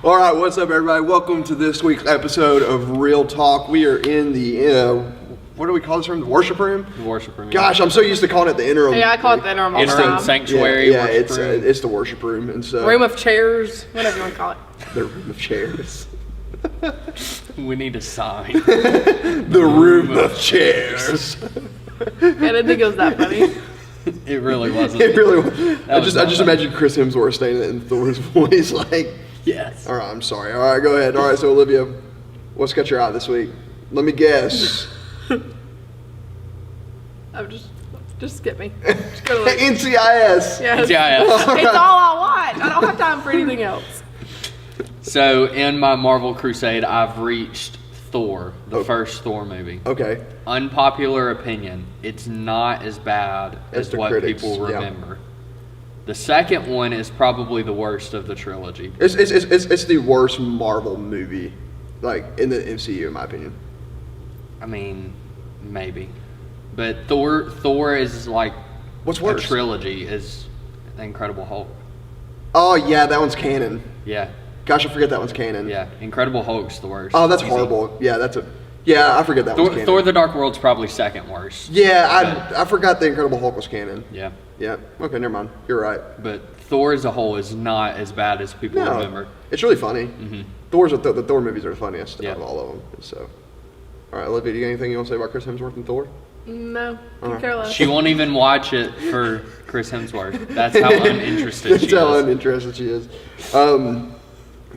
All right, what's up, everybody? Welcome to this week's episode of Real Talk. We are in the, what do we call this room? The worship room? The worship room. Gosh, I'm so used to calling it the interim. Yeah, I call it the interim all the Interim time. sanctuary. Yeah, worship room. it's the worship room. And so Room of chairs, whatever you want to call it. the room of chairs. We need a sign. The room of chairs. I didn't think it was that funny. It really wasn't. It really was. I was just imagine Chris Hemsworth saying it in Thor's voice, like, Yes. all right, I'm sorry. All right, go ahead. All right, so Olivia, what's got your eye this week? Let me guess. I'm just skip me. Just go to like, NCIS. yes. Yeah. It's all I watch. I don't have time for anything else. So in my Marvel crusade, I've reached Thor, the first Thor movie. Okay. Unpopular opinion, it's not as bad As as the what critics, people yeah. remember. The second one is probably the worst of the trilogy. It's the worst Marvel movie, like, in the MCU, in my opinion. I mean, maybe. But Thor is like What's a worse? trilogy is the Incredible Hulk. Oh, yeah, that one's canon. Yeah. Gosh, I forget that one's canon. Yeah. Incredible Hulk's the worst. Oh, that's Easy. horrible. Yeah, I forget that one's canon. Thor the Dark World's probably second worst. Yeah, I forgot the Incredible Hulk was canon. Yeah. Yeah, okay, never mind. You're right. But Thor as a whole is not as bad as people remember. It's really funny. Mm-hmm. The Thor movies are the funniest Yeah. out of all of them. So, all right, Olivia, do you got anything you want to say about Chris Hemsworth and Thor? No, could care less. She won't even watch it for Chris Hemsworth. That's how uninterested That's she how is. uninterested she is.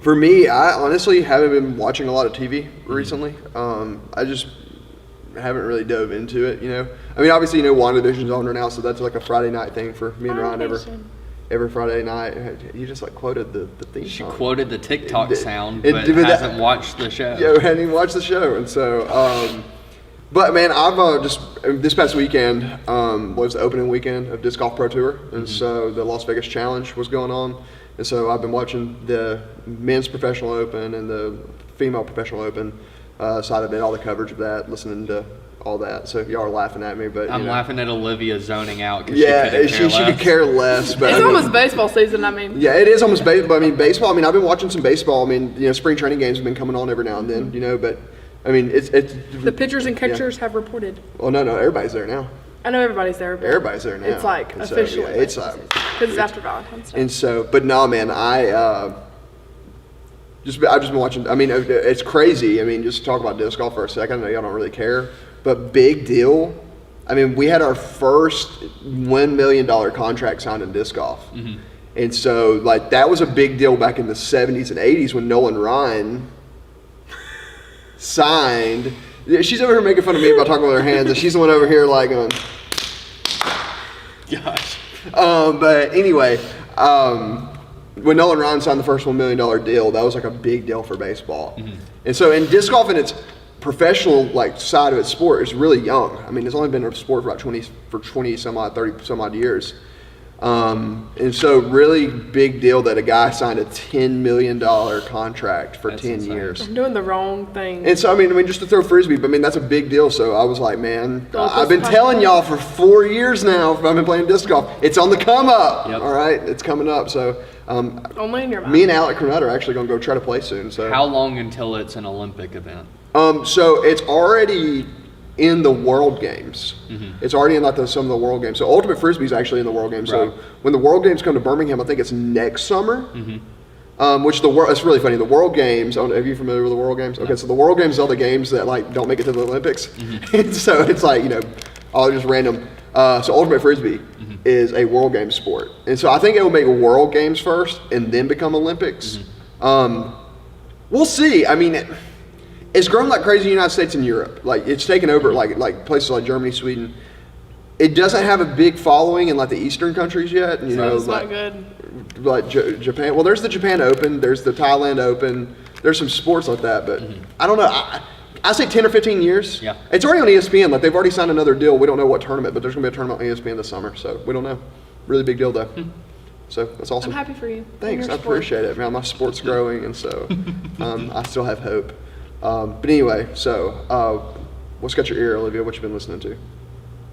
For me, I honestly haven't been watching a lot of TV recently. I just haven't really dove into it, you know. I mean, obviously, you know, WandaVision's on right now, so that's like a Friday night thing for me and Ryan every Friday night. You just like quoted the theme She song. quoted the TikTok sound, it- but but that- hasn't watched the show. Yeah, I hadn't even watched the show, and so. But man, I've just this past weekend was the opening weekend of Disc Golf Pro Tour, and so the Las Vegas Challenge was going on, and so I've been watching the men's professional open and the female professional open side of it, all the coverage of that, listening to all that. So y'all are laughing at me, but I'm you know. laughing at Olivia zoning out because Yeah, she could care less. But It's I mean, almost baseball season. I mean, yeah, it is almost baseball. I mean, baseball. I mean, I've been watching some baseball. I mean, you know, spring training games have been coming on every now and then. You know, but I mean, it's the pitchers and catchers have reported. Well, no, everybody's there now. I know everybody's there. But Everybody's there now. It's like And so, officially. yeah, it's like because it's after Valentine's Day. and so, but no, man, I've just been watching. I mean, it's crazy. I mean, just talk about disc golf for a second. I know y'all don't really care, but big deal. I mean, we had our first $1 million contract signed in disc golf, and so like that was a big deal back in the '70s and '80s when Nolan Ryan signed. She's over here making fun of me about talking with her hands, and she's the one over here like going. Gosh. But anyway, when Nolan Ryan signed the first $1 million deal, that was like a big deal for baseball. And so in disc golf in its professional like side of its sport is really young. I mean, it's only been a sport for about 30 some odd years. And so really big deal that a guy signed a $10 million contract for That's 10 insane. years. I'm doing the wrong thing. And so, I mean, just to throw frisbee, but I mean, that's a big deal. So I was like, man, Don't I've been just telling fight. y'all for 4 years now, I've been playing disc golf. It's on the come up. Yep. All right. It's coming up. So, Only in your mind. me and Alec Cornett are actually going to go try to play soon. So, How long until it's an Olympic event? so it's already in the World Games. It's already in like some of the World Games. So Ultimate Frisbee is actually in the World Games. Right. So when the World Games come to Birmingham, I think it's next summer. Which it's really funny. The World Games. Are you familiar with the World Games? Okay, so the World Games are the games that like don't make it to the Olympics. And so it's like all just random. So Ultimate Frisbee is a World Games sport, and so I think it will make World Games first and then become Olympics. We'll see. I mean. It's grown like crazy in the United States and Europe. Like it's taken over like places like Germany, Sweden. It doesn't have a big following in like the Eastern countries yet. You know, it's like, not good. like Japan. Well, there's the Japan Open. There's the Thailand Open. There's some sports like that, but I don't know. I say 10 or 15 years. Yeah. It's already on ESPN. Like they've already signed another deal. We don't know what tournament, but there's gonna be a tournament on ESPN this summer. So we don't know. Really big deal though. So that's awesome. I'm happy for you. Thanks, In I your sport. appreciate it. Man, my sport's growing, and so I still have hope. But anyway, so what's got your ear, Olivia? What you been listening to?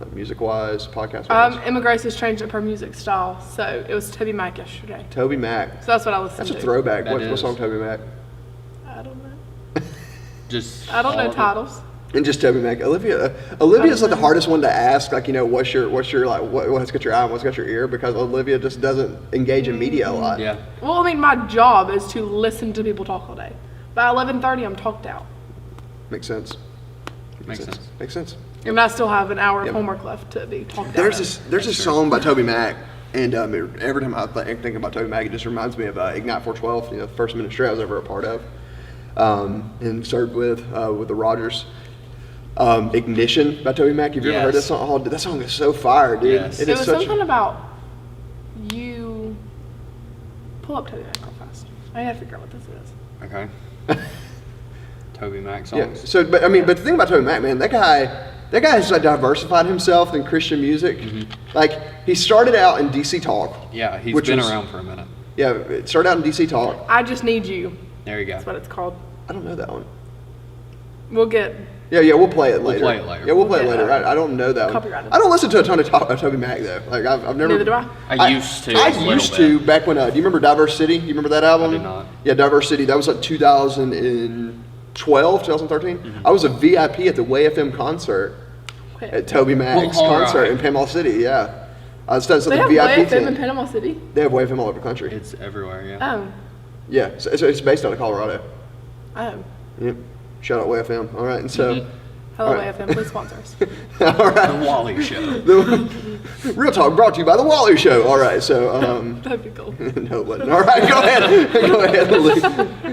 like music-wise, podcast-wise? Emma Grace has changed up her music style, so it was Toby Mac yesterday. Toby Mac. So that's what I listened That's to. a throwback. That What is. song Toby Mac? I don't know. Just I don't all know of it. titles. And just Toby Mac. Olivia's like the hardest one to ask. Like, what's your like what's got your eye and what's got your ear? Because Olivia just doesn't engage in media a lot. Yeah. Well, I mean, my job is to listen to people talk all day. By 11:30, I'm talked out, Makes sense. Makes sense. Makes sense. and I still have an hour of Yep. homework left to be talked out. There's of. this song by Toby Mac, and every time I think about Toby Mac, it just reminds me of Ignite 412. The first ministry I was ever a part of, and served with the Rogers. Ignition by Toby Mac. Have you ever heard that Yes. song? Oh, that song is so fire, dude. Yes. It It is was such. something about you. Pull up Toby Mac real fast. I gotta figure out what this is. Okay. Toby Mac Yeah. songs. So, but the thing about Toby Mac, man, that guy has like diversified himself in Christian music. Like he started out in DC Talk. Yeah, he's which been was- around for a minute. Yeah, it started out in DC Talk. I Just Need You. There you go. That's what it's called. I don't know that one. We'll get. Yeah, we'll play it later. play it later. Yeah, we'll play it We'll later. get, I don't know that one. copyrighted. I don't listen to a ton of Toby Mac though. Like I've never. Neither do I. I used to. I a little used to bit. back when. Do you remember Diverse City? You remember that album? I do not. Yeah, Diverse City. That was like 2012, 2013. I was a VIP at the Way FM concert at Toby Mac's Well, all concert right. in Panama City. Yeah, I was studying They have the VIP Way FM tent. in Panama City. They have Way FM all over the country. It's everywhere, yeah. Oh. Yeah, so it's based out of Colorado. Oh. Yep. Shout out Way FM. All right, and so. Hello, All right. AFM. Please sponsor us. All right. The Wally Show. Real Talk brought to you by The Wally Show. All right, so, That'd be cool. no, it wasn't. All right, go ahead. Go ahead, Luke.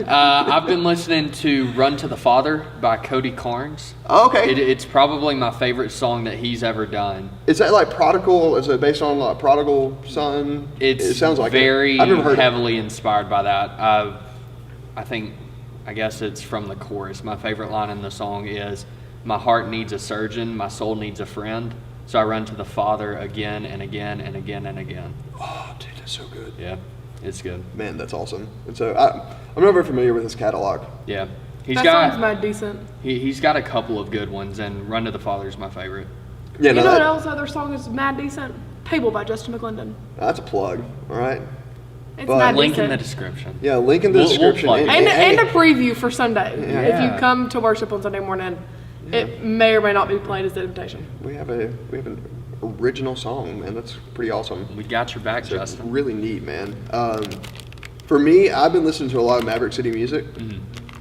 I've been listening to Run to the Father by Cody Carnes. Okay. It's probably my favorite song that he's ever done. Is that like Prodigal? Is it based on like Prodigal Son? It sounds like very I've never heard heavily inspired by that. I guess it's from the chorus. My favorite line in the song is, "My heart needs a surgeon, my soul needs a friend. So I run to the Father again and again and again and again." Oh, dude, that's so good. Yeah, it's good. Man, that's awesome. And so I'm not very familiar with his catalog. Yeah, That song's mad decent. he's got a couple of good ones, and Run to the Father is my favorite. Yeah, You no, know what else other song is mad decent? Table by Justin McClendon. that's a plug. All right. It's But- mad Link in decent. the description. Yeah, link in the We'll description. plug it. And a preview for Sunday. If Yeah. you come to worship on Sunday morning, it may or may not be played as the invitation. we have an original song, man. That's pretty awesome. We got your back, So Justin. really neat, man. For me, I've been listening to a lot of Maverick City music.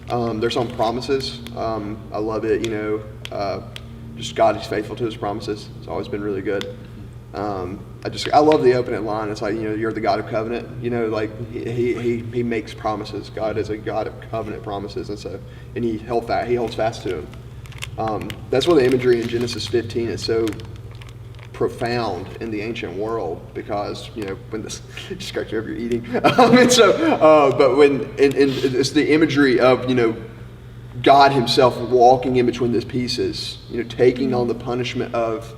Their song Promises. I love it. Just God is faithful to His promises. It's always been really good. I love the opening line. It's like, you're the God of covenant. Like he makes promises. God is a God of covenant promises, and He holds fast to them. That's why the imagery in Genesis 15 is so profound in the ancient world, because when this just scratch over you're eating, and so but when and it's the imagery of God Himself walking in between these pieces, taking on the punishment of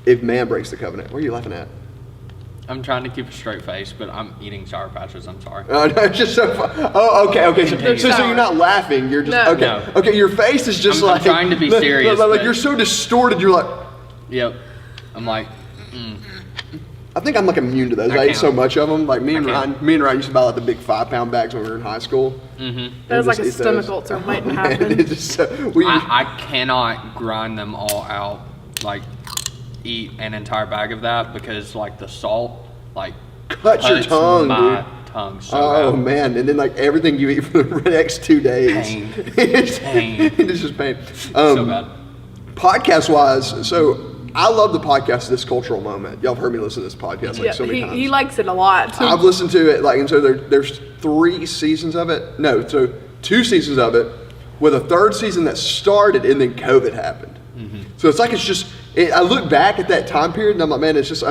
if man breaks the covenant. What are you laughing at? I'm trying to keep a straight face, but I'm eating Sour Patches. I'm sorry. No, it's just so fun. Oh, okay. So you're not laughing. You're just No. okay. No. Okay, your face is just I'm like trying to be serious, Like but- you're so distorted. You're like, Yep. I'm like, I think I'm like immune to those. I I ate can't. so much of them. Like me and can't. Ryan used to buy like the big 5-pound bags when we were in high school. That was like a stomach ulcer waiting to Man, happen. it's just so, I cannot grind them all out, like eat an entire bag of that, because like the salt, like Cuts your tongue, my dude. tongue so Oh bad. man, and then like everything you eat for the next 2 days. Pain. it's, Pain. it's just pain. So bad. Podcast wise, so I love the podcast This Cultural Moment. Y'all have heard me listen to this podcast like so many times. he likes it a lot. I've listened to it and so there's 3 seasons of it. No, so 2 seasons of it, with a 3rd season that started and then COVID happened. So it's like I look back at that time period and I'm like, man, it's just.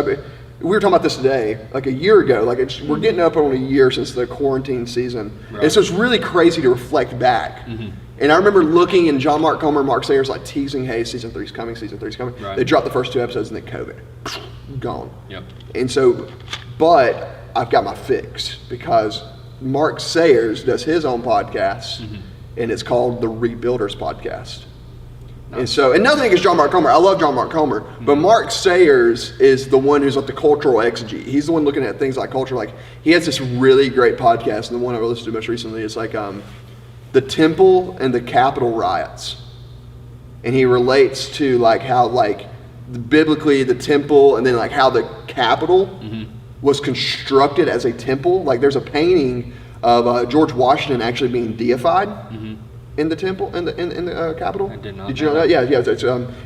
We were talking about this today, like a year ago. Like we're getting up on a year since the quarantine season, Right. and so it's really crazy to reflect back. And I remember looking, and John Mark Comer, Mark Sayers, like teasing, "Hey, season 3's coming. Season 3's coming." Right. They dropped the first 2 episodes, and then COVID, gone. Yep. And so, but I've got my fix, because Mark Sayers does his own podcast, and it's called the Rebuilders Podcast. And so, and nothing against John Mark Comer. I love John Mark Comer, but Mark Sayers is the one who's like the cultural exegete. He's the one looking at things like culture. Like he has this really great podcast, and the one I listened to most recently is like the Temple and the Capitol riots, and he relates to like how like biblically the temple, and then like how the Capitol was constructed as a temple. Like there's a painting of George Washington actually being deified. In the temple, in the Capitol. I did not. Did you know that? Yeah.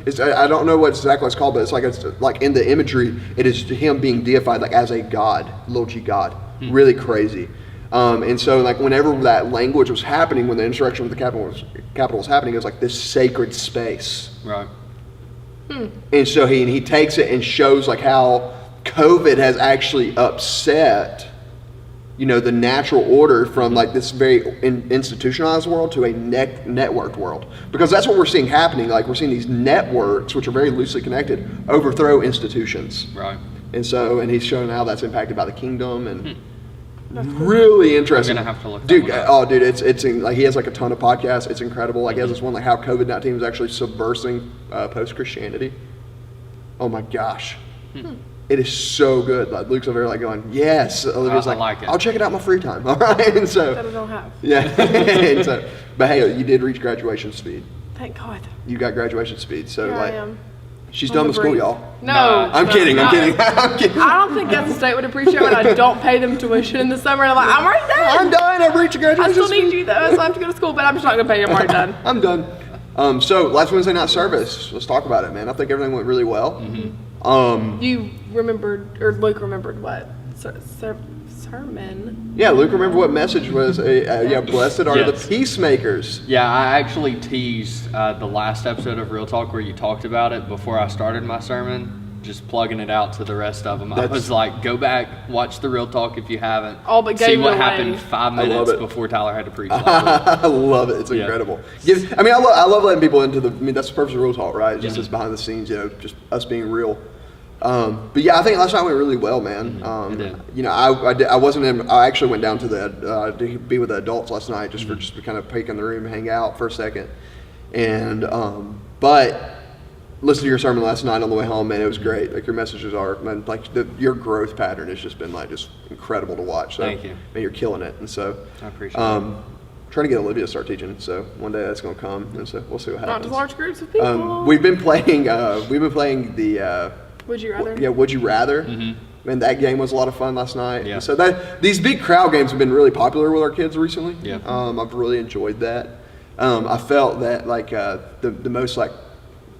It's I don't know what exactly it's called, but it's like in the imagery, it is him being deified like as a god, little g god. Really crazy. And so like whenever that language was happening, when the insurrection with the Capitol was happening, it was like this sacred space. Right. And so he takes it and shows like how COVID has actually upset, you know, the natural order from like this very institutionalized world to a networked world, because that's what we're seeing happening. Like we're seeing these networks, which are very loosely connected, overthrow institutions. Right. And so, and he's showing how that's impacted by the kingdom, and really interesting. I'm gonna have to look. Dude, dude, it's like he has like a ton of podcasts. It's incredible. Like he has this one like how COVID-19 was actually subversing post-Christianity. Oh my gosh. It is so good. Like Luke's over there like going, yes. Olivia's I like it. I'll check it out in my free time. All right. And so That I don't have. yeah. And so, but hey, you did reach graduation speed. Thank God. You got graduation speed. So Here like I am. she's On done the with school, brink. y'all. No. I'm kidding. I'm kidding. I don't think that the state would appreciate when I don't pay them tuition in the summer. And I'm like, I'm already done. I'm done. I've reached graduation I still speed. need you though, so I have to go to school, but I'm just not gonna pay you. I'm already done. I'm done. So last Wednesday night service. Let's talk about it, man. I think everything went really well. You remembered, or Luke remembered what? Sermon. Yeah, Luke, remember what message was? Blessed are Yes. the peacemakers. Yeah, I actually teased the last episode of Real Talk where you talked about it before I started my sermon, just plugging it out to the rest of them. I was like, go back, watch the Real Talk if you haven't. Oh, but see gave it what away. happened 5 love minutes it. before Tyler had to preach last week. I love it. It's Yeah. incredible. I love letting people into the. I mean, that's the purpose of Real Talk, right? Just as behind the scenes, you know, just us being real. But yeah, I think last night went really well, man. It did. You know, I wasn't in. I actually went down to to be with the adults last night just to kind of peek in the room, hang out for a second, and but listen to your sermon last night on the way home, man. It was great. Like your messages are, man. Like your growth pattern has just been like just incredible to watch. So, Thank you. Man, you're killing it, and so I appreciate it. Trying to get Olivia to start teaching, so one day that's going to come, and so we'll see what Not happens. to large groups of people. We've been playing the Would you rather? Would You Rather? Man, that game was a lot of fun last night. Yeah. And so these big crowd games have been really popular with our kids recently. Yeah. I've really enjoyed that. I felt that like the most like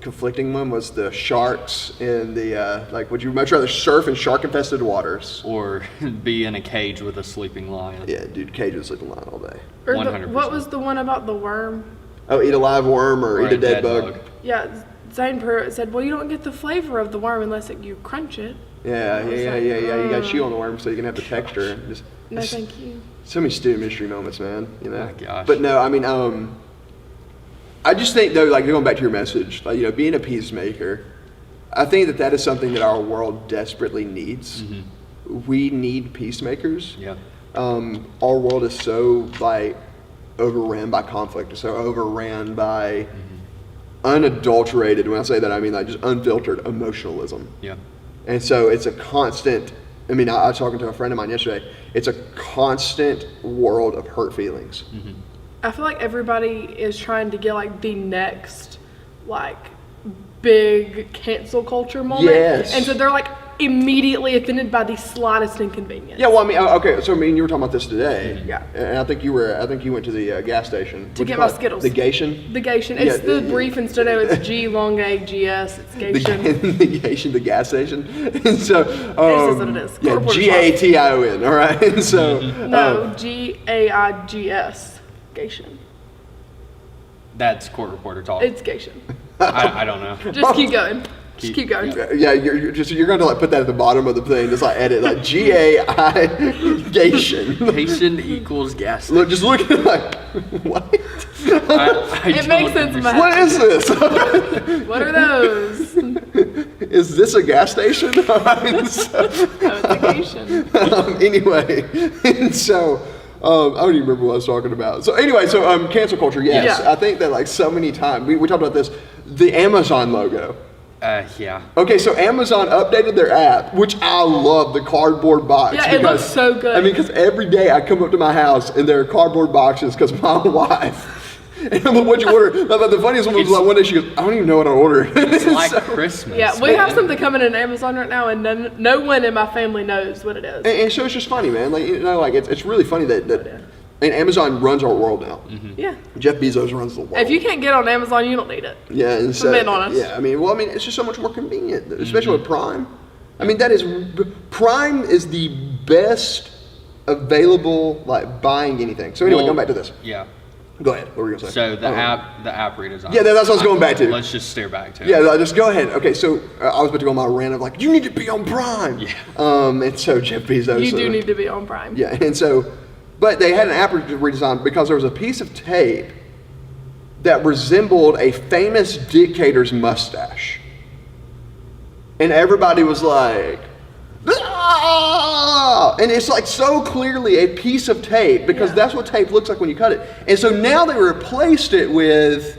conflicting one was the sharks and the like. Would you much rather surf in shark-infested waters? Or be in a cage with a sleeping lion. Yeah, dude, cage was sleeping line all day. Or 100%. what was the one about the worm? Oh, eat a live worm or eat a dead bug. Yeah, Zane Pruitt said, well, you don't get the flavor of the worm unless you crunch it. Yeah. You got to chew on the worm so you can have the texture. Just, No, thank you. so many student ministry moments, man. You know. Oh, gosh. But no, I mean, I just think though, like going back to your message, like, you know, being a peacemaker, I think that is something that our world desperately needs. We need peacemakers. Yeah. Our world is so like overran by conflict, so overran by unadulterated. When I say that, I mean like just unfiltered emotionalism. Yeah. And so it's a constant. I mean, I was talking to a friend of mine yesterday. It's a constant world of hurt feelings. I feel like everybody is trying to get like the next like big cancel culture moment. Yes. And so they're like immediately offended by the slightest inconvenience. Yeah, well, I mean, okay. So I mean, you were talking about this today. Yeah. And I think you went to the gas station To What'd get you call my it? Skittles. The Gation. The Gation. It's Yeah, the brief instead of it's G long A G S. It's Gation. The Gation, the gas station. And so is what it is. Yeah, Quarter G-A-T-I-O-N. All right. And so No, G-A-I-G-S. Gation. That's court reporter talk. It's Gation. I don't know. Just keep going. Just keep going. yeah, you're going to like put that at the bottom of the thing, just like edit like G-A-I Gation. Patient equals gas. Look, just look at it like what? It makes sense in my What head. is this? What are those? Is this a gas station? All right, so, Oh, it's a Gation. anyway, and so I don't even remember what I was talking about. So anyway, cancel culture, yes. Yeah. I think that like so many times, we talked about this, the Amazon logo. Yeah. Okay, so Amazon updated their app, which I love, the cardboard box. Yeah, it looks so good. I mean, because every day I come up to my house and there are cardboard boxes because my wife. And I'm like, what'd you order? The funniest one was like one day she goes, I don't even know what I ordered. It's like Christmas. Yeah, we have something coming in Amazon right now, and no one in my family knows what it is. And so it's just funny, man. Like, it's really funny that and Amazon runs our world now. Mm-hmm. Yeah. Jeff Bezos runs the world. If you can't get on Amazon, you don't need it. Yeah, and so, being honest. yeah, it's just so much more convenient, especially with Prime. I mean, Prime is the best available, like, buying anything. So anyway, going back to this. Yeah. Go ahead. What were you gonna say? So the app redesign. Yeah, that's what I was going back to. Let's just steer back to it. Yeah, just go ahead. Okay, so I was about to go on my rant of like, you need to be on Prime. Yeah. And so Jeff Bezos. You do need to be on Prime. Yeah, and so, but they had an app redesign because there was a piece of tape that resembled a famous dictator's mustache. And everybody was like, ah! And it's like so clearly a piece of tape because that's what tape looks like when you cut it. And so now they replaced it with,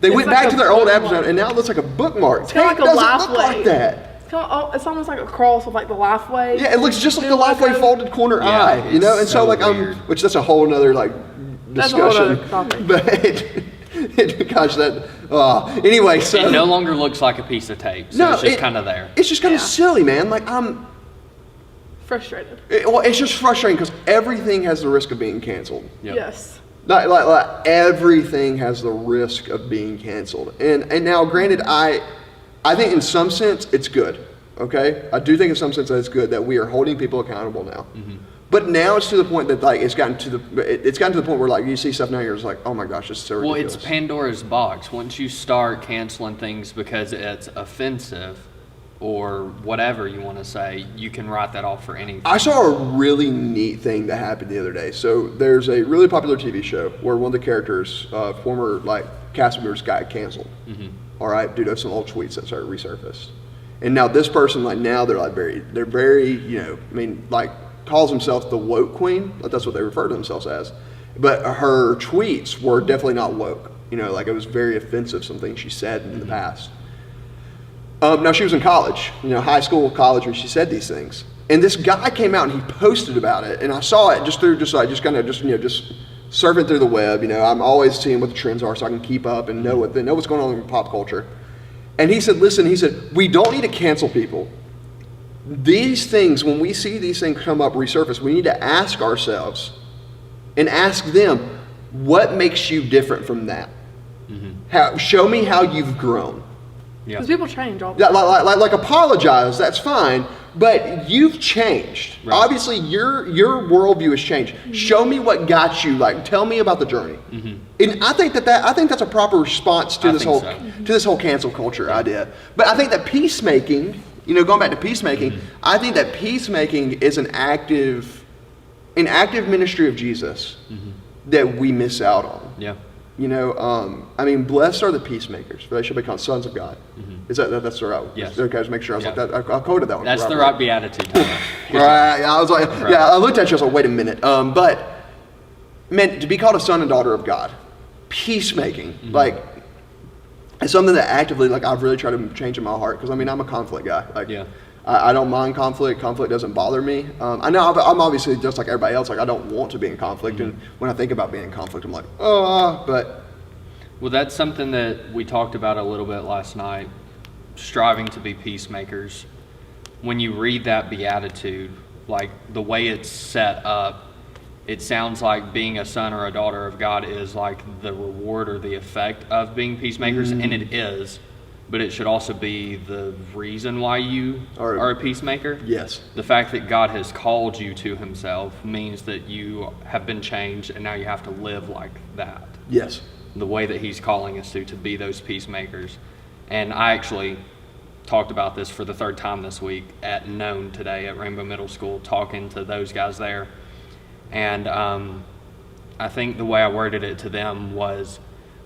they went like back a to their old bookmark. episode and now it looks like a bookmark. Tape like a doesn't look Lifeway. like that. It's almost like a cross with like the Lifeway. Yeah, it looks just like the logo. Lifeway folded corner Yeah, eye, you know? And so so like weird. which that's a whole nother like That's a whole discussion. other topic. But gosh, anyway, so It no longer looks like a piece of tape. So it's just kind of there. It's just kind of Yeah. silly, man. Like Frustrated. it's just frustrating because everything has the risk of being canceled. Yep. Yes. Like everything has the risk of being canceled. And now, granted, I think in some sense it's good. Okay, I do think in some sense that it's good that we are holding people accountable now. Mm-hmm. But now it's to the point that like it's gotten to the point where like you see stuff now, you're just like, oh my gosh, this is so ridiculous. Well, it's Pandora's box. Once you start canceling things because it's offensive or whatever you want to say, you can write that off for anything. I saw a really neat thing that happened the other day. So there's a really popular TV show where one of the characters, former like cast members, got canceled. Mm-hmm. All right, due to some old tweets that started resurfaced. And now this person, like now they're very, you know, I mean, like calls himself the woke queen. Like that's what they refer to themselves as. But her tweets were definitely not woke. You know, like it was very offensive, some things she said in the past. Now she was in college, you know, high school, college, when she said these things. And this guy came out and he posted about it, and I saw it just surfing through the web. You know, I'm always seeing what the trends are so I can keep up and know what's going on in pop culture. And he said, listen, we don't need to cancel people. These things, when we see these things come up, resurface, we need to ask ourselves and ask them, what makes you different from that? Mm-hmm. Show me how you've grown. Yeah. Because people change all the time. Like apologize, that's fine, but you've changed. Right. Obviously, your worldview has changed. Mm-hmm. Show me what got you. Like, tell me about the journey. Mm-hmm. And I think that's a proper response to this whole cancel culture idea. But I think that peacemaking, you know, going back to peacemaking, I think that peacemaking is an active ministry of Jesus that we miss out on. Yeah. You know, I mean, blessed are the peacemakers, for they shall be called sons of God. Mm-hmm. That's the right? Yes. Okay, just make sure. I was like that. I quoted that one. That's the right beatitude. Tyler. Right. I was like, Right. yeah. I looked at you. I was like, wait a minute. But man, to be called a son and daughter of God, peacemaking, like, it's something that actively, like, I've really tried to change in my heart because I mean, I'm a conflict guy. Like, Yeah. I don't mind conflict. Conflict doesn't bother me. I know I'm obviously just like everybody else. Like, I don't want to be in conflict, and when I think about being in conflict, I'm like, but. Well, that's something that we talked about a little bit last night, striving to be peacemakers. When you read that beatitude, like the way it's set up, it sounds like being a son or a daughter of God is like the reward or the effect of being peacemakers, and it is, but it should also be the reason why you are a peacemaker. Yes. The fact that God has called you to himself means that you have been changed, and now you have to live like that. Yes. The way that he's calling us to be those peacemakers. And I actually talked about this for the third time this week at noon today at Rainbow Middle School, talking to those guys there. And I think the way I worded it to them was,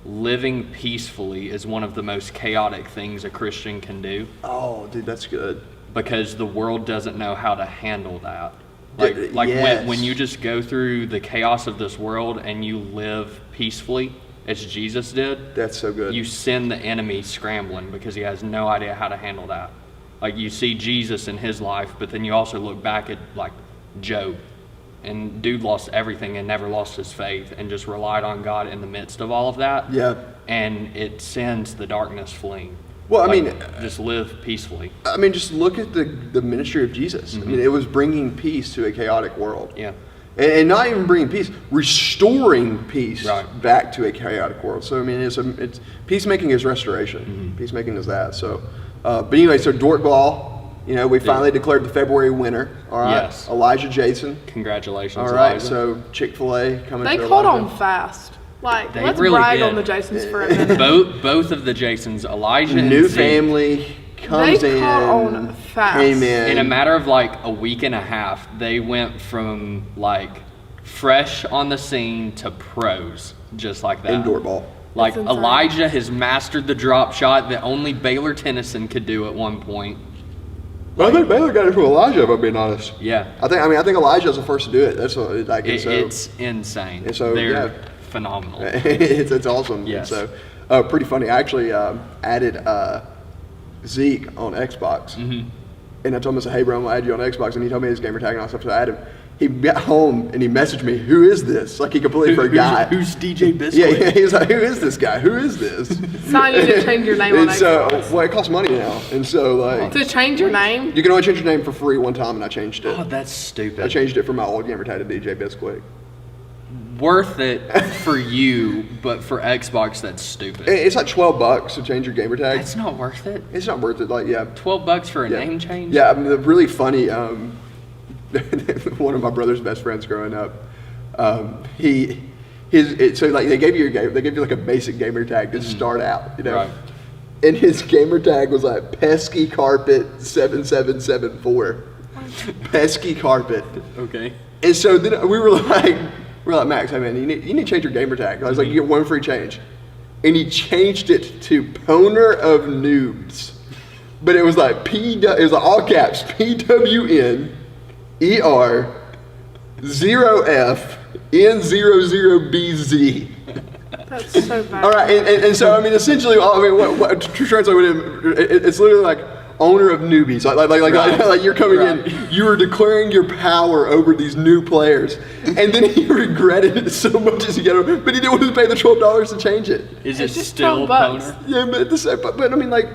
living peacefully is one of the most chaotic things a Christian can do. Oh, dude, that's good. Because the world doesn't know how to handle that. Like Yes. when you just go through the chaos of this world and you live peacefully, as Jesus did. That's so good. You send the enemy scrambling because he has no idea how to handle that. Like you see Jesus in his life, but then you also look back at like Job. And dude lost everything and never lost his faith and just relied on God in the midst of all of that. Yeah. And it sends the darkness fleeing. Well, I Like, mean, just live peacefully. I mean, just look at the ministry of Jesus. I mean, it was bringing peace to a chaotic world. Yeah. And not even bringing peace, restoring peace Right. back to a chaotic world. So I mean, it's peacemaking is restoration. Peacemaking is that. So, but anyway, so Dork Ball, we finally declared the February winner. All right, Yes. Elijah Jason. Congratulations, All right, Elijah. so Chick-fil-A coming. They to caught Elijah. on fast. Like, They let's really brag did. on the Jasons for a minute. both of the Jasons, Elijah and New Zeke, family comes They in. caught on fast. Came in. in a matter of like a week and a half, they went from like fresh on the scene to pros, just like that. Indoor ball. Like That's insane. Elijah has mastered the drop shot that only Baylor Tennyson could do at one point. Well, I think Baylor got it from Elijah, if I'm being honest. Yeah, I think Elijah's the first to do it. That's what like. And so, it's insane. and so, They're yeah. phenomenal. it's awesome. Yes. And so, pretty funny. I actually added Zeke on Xbox, and I told him, I said, "Hey, bro, I'm gonna add you on Xbox," and he told me his gamer tag and all that stuff. So I added him. He got home and he messaged me, "Who is this?" Like he completely forgot. Who's DJ Biscuit? Yeah, he was like, "Who is this guy? Who is this?" It's not you to change your name on And so, Xbox. well, it costs money now, and so like, To change your name? you can only change your name for free one time, and I changed it. Oh, that's stupid. I changed it from my old gamer tag to DJ Bisquick. Worth it for you, but for Xbox, that's stupid. It's like $12 to change your gamer tag. That's not worth it. It's not worth it. Like, yeah, $12 for a yeah. name change? Yeah, I mean, the really funny. One of my brother's best friends growing up, so like they gave you like a basic gamer tag to start out, Right. and his gamer tag was like pesky carpet 7774, pesky carpet. Okay. And so then we were like, Max, hey man, you need to change your gamer tag. I was like, you get one free change, and he changed it to Poner of Noobs, but it was like it was like all caps PWNER0FN00BZ. That's so bad. All right, and so I mean, essentially, what to translate it's literally like owner of newbies, like you're coming in, you are declaring your power over these new players, and then he regretted it so much as he got over, but he didn't want to pay the $12 to change it. Is It's it just still $12. Poner? Yeah, but I mean, like,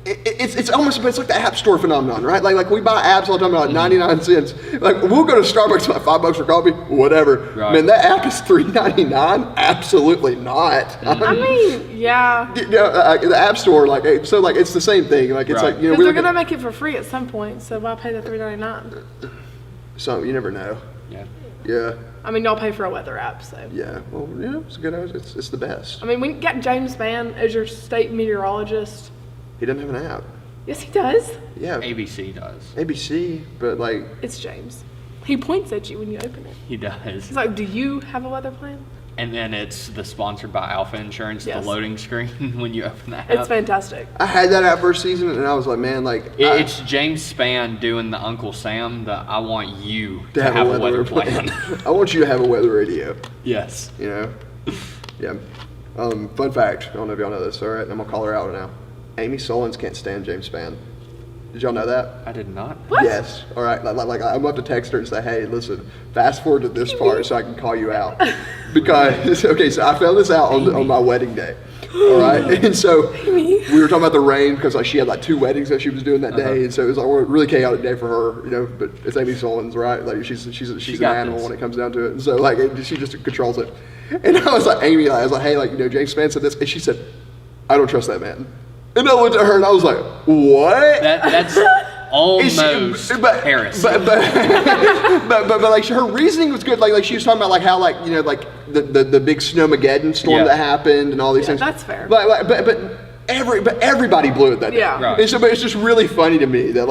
it's almost, but it's like the App Store phenomenon, right? Like we buy apps all the time at like 99 cents. Like we'll go to Starbucks for like $5 for coffee, whatever. Right. Man, that app is $3.99. Absolutely not. I mean, yeah. The App Store, like, so like it's the same thing. Like it's Right. like Because we they're look going to at, make it for free at some point, so why pay the $3.99? so you never know. Yeah. Yeah, I mean, y'all pay for a weather app, so. yeah. Well, it's good. It's the best. I mean, we got James Mann as your state meteorologist. He doesn't have an app. Yes, he does. Yeah, ABC does. ABC, but like, It's James. He points at you when you open it. He does. He's like, "Do you have a weather plan?" And then it's the sponsored by Alpha Insurance, Yes. the loading screen when you open that It's up. fantastic. I had that app first season, and I was like, man, like, It's James Spann doing the Uncle Sam, I want you to have a weather plan. I want you to have a weather radio. Yes. Yeah. Fun fact. I don't know if y'all know this. All right, I'm gonna call her out now. Amy Solons can't stand James Spann. Did y'all know that? I did not. What? Yes. All right. Like I'm about to text her and say, hey, listen, fast forward to this part so I can call you out. Because okay, so I found this out on my wedding day. All right, and so we were talking about the rain because like she had like 2 weddings that she was doing that day, and so it was like a really chaotic day for her, But it's Amy Solons, right? Like she's an got animal this. when it comes down to it, and so like she just controls it. And I was like, Amy, I was like, hey, like James Spann said this, and she said, I don't trust that man. And I looked at her and I was like, what? That's almost heresy. But like her reasoning was good. Like she was talking about like how like the big snowmageddon storm Yeah. that happened and all these things. That's fair. But everybody blew it that day. Yeah. Right. And so, but it's just really funny to me that